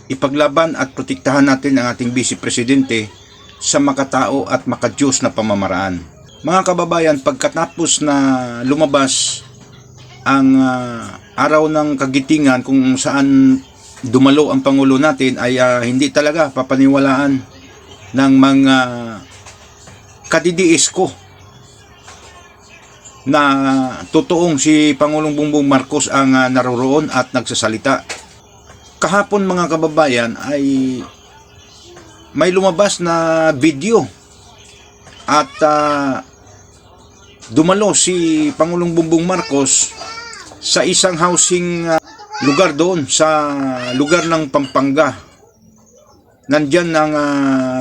ipaglaban at protektahan natin ang ating Vice Presidente sa makatao at makadiyos na pamamaraan. Mga kababayan, pagkatapos na lumabas ang araw ng kagitingan kung saan dumalo ang Pangulo natin, ay hindi talaga papaniwalaan ng mga kadidiis ko na totoong si Pangulong Bongbong Marcos ang naroroon at nagsasalita. Kahapon mga kababayan ay may lumabas na video at dumalo si Pangulong Bongbong Marcos sa isang housing lugar doon sa lugar ng Pampanga. Nandyan ang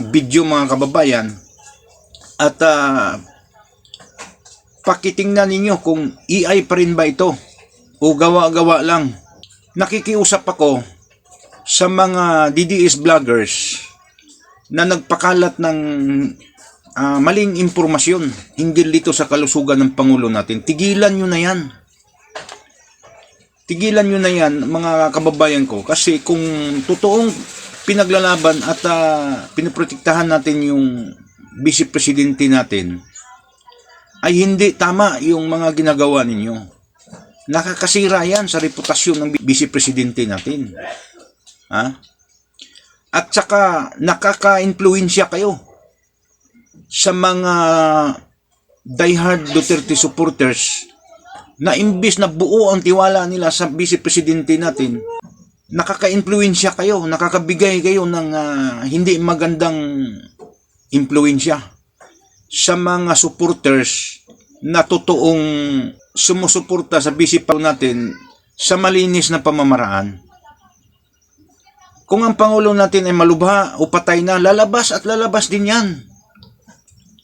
video mga kababayan at pakitingnan ninyo kung AI pa rin ba ito o gawa-gawa lang. Nakikiusap ako sa mga DDS vloggers na nagpakalat ng maling impormasyon hinggil dito sa kalusugan ng Pangulo natin. Tigilan nyo na yan. Tigilan nyo na yan mga kababayan ko, kasi kung totoong pinaglalaban at pinoprotektahan natin yung Vice Presidente natin, ay hindi tama yung mga ginagawa ninyo. Nakakasira yan sa reputasyon ng Vice Presidente natin. Ha? At saka nakaka-influensya kayo sa mga diehard Duterte supporters na imbis na buo ang tiwala nila sa Vice Presidente natin, nakaka-influensya kayo, nakakabigay kayo ng hindi magandang influensya sa mga supporters na totoong sumusuporta sa Vice natin sa malinis na pamamaraan. Kung ang Pangulo natin ay malubha o patay na, lalabas at lalabas din yan.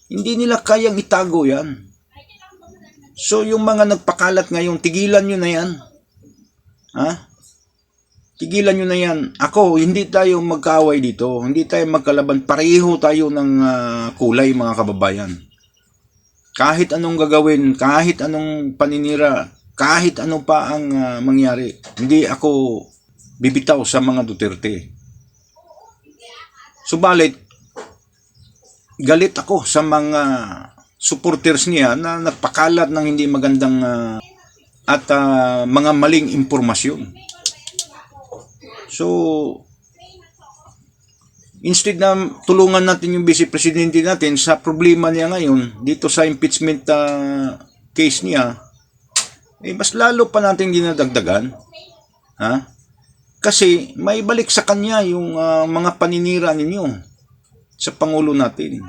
Hindi nila kayang itago yan. So yung mga nagpakalat ngayon, tigilan nyo na yan. Ha? Tigilan nyo na yan. Ako, hindi tayo magkaaway dito. Hindi tayo magkalaban. Pareho tayo ng kulay mga kababayan. Kahit anong gagawin, kahit anong paninira, kahit ano pa ang mangyari, hindi ako bibitaw sa mga Duterte. Subalit, galit ako sa mga supporters niya na nagpakalat ng hindi magandang at mga maling impormasyon. So, instead na tulungan natin yung Vice Presidente natin sa problema niya ngayon, dito sa impeachment case niya, mas lalo pa natin dinadagdagan. Ha? Kasi may balik sa kanya yung mga paninira ninyo sa Pangulo natin.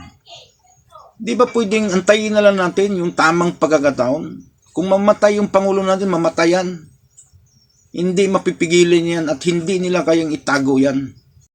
Di ba pwedeng antayin na lang natin yung tamang pagkakataon? Kung mamatay yung Pangulo natin, mamatayan. Hindi mapipigilan yan at hindi nila kayang itago yan.